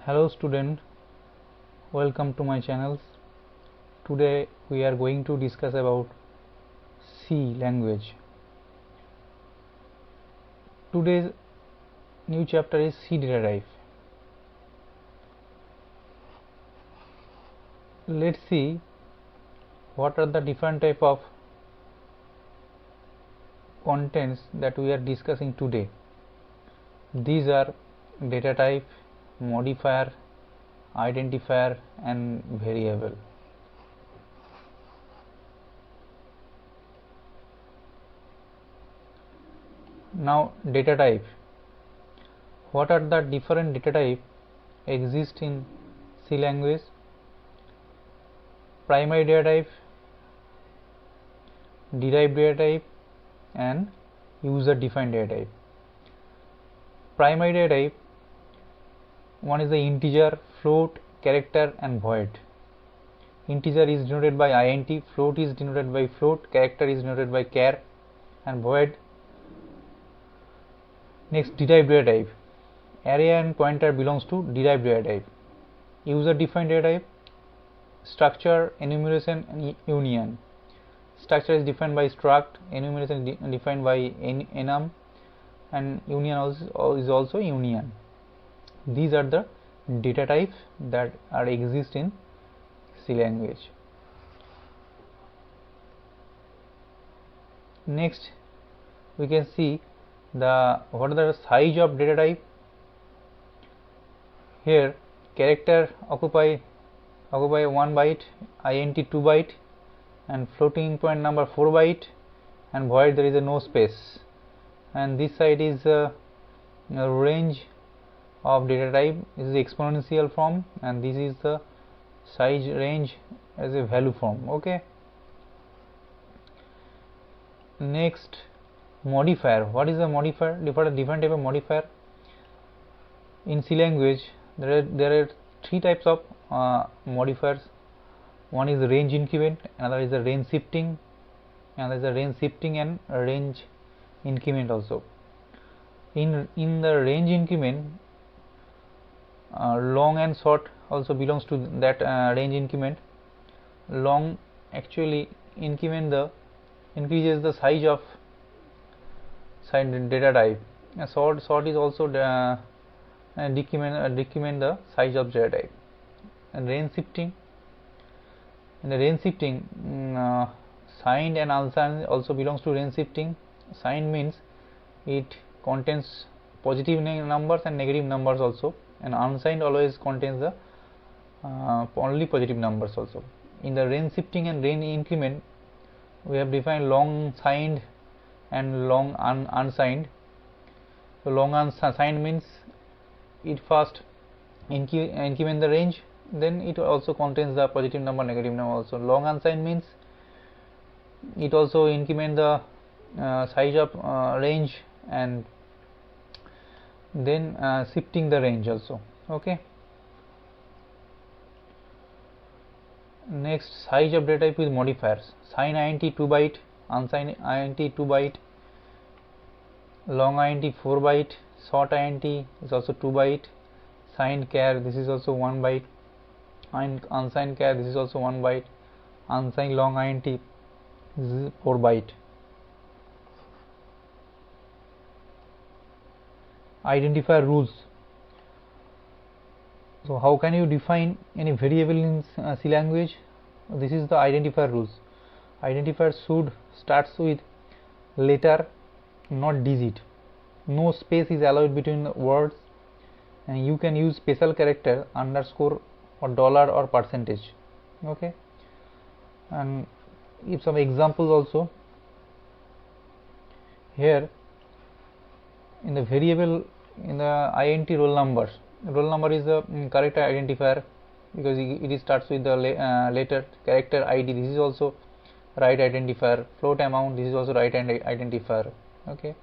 Hello student, welcome to my channel. Today we are going to discuss about C language. Today's new chapter is C data type. Let's see what are the different type of contents that we are discussing today. These are data type, modifier, identifier and variable. Now data type. What are the different data type exist in C language? Primary data type, derived data type and user defined data type. Primary data type, one is the integer, float, character and void. Integer is denoted by int, float is denoted by float, character is denoted by char and void. Next, derived data type. Array and pointer belongs to derived data type. User defined data type, structure, enumeration and union. Structure is defined by struct, enumeration is defined by enum and union is also union. These are the data types that are exist in C language. Next we can see what are the size of data type. Here character occupy 1 byte, int 2 byte and floating point number 4 byte and void there is no space, and this side is a range of data type. This is exponential form and this is the size range as a value form. Okay. Next, modifier. What is a modifier? Different type of modifier in C language. There are three types of modifiers. One is range increment, another is the range shifting, another is the range shifting and range increment also. In the range increment, long and short also belongs to that range increment. Long actually increases the size of data type. Short is also decrement the size of data type. And range shifting. In the range shifting, signed and unsigned also belongs to range shifting. Signed means it contains positive numbers and negative numbers also, and unsigned always contains the only positive numbers also. In the range shifting and range increment, we have defined long signed and long unsigned. So long unsigned means it first increment the range, then it also contains the positive number, negative number also. Long unsigned means it also increment the size of range and then shifting the range also. Okay. Next, size of data type with modifiers. Signed int 2 byte, unsigned int 2 byte, long int 4 byte, short int is also 2 byte, signed char this is also 1 byte, and unsigned char this is also 1 byte, unsigned long int this is 4 byte. Identifier rules. So how can you define any variable in C language? This is the identifier rules. Identifier should starts with letter, not digit. No space is allowed between words, and you can use special character, underscore or dollar or percentage. Okay. And give some examples also. Here in the variable, in the int roll number is the character identifier because it starts with the letter. Character id this is also right identifier. Float amount this is also right identifier. Okay.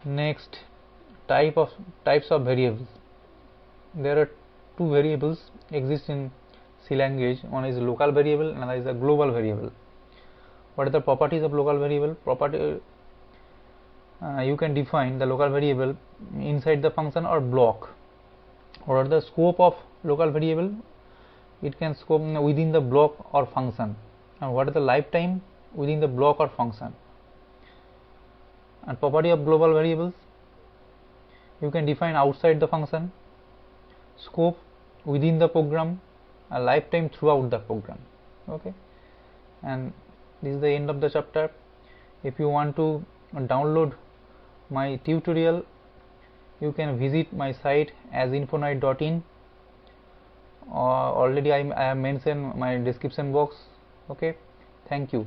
Next, types of variables. There are two variables exist in C language. One is local variable, another is a global variable. What are the properties of local variable? You can define the local variable inside the function or block. What are the scope of local variable? It can scope within the block or function. And what is the lifetime within the block or function? And property of global variables, you can define outside the function, scope within the program, a lifetime throughout the program. Okay, and this is the end of the chapter. If you want to download my tutorial, you can visit my site asinfonite.in. Already I have mentioned my description box. Okay, thank you.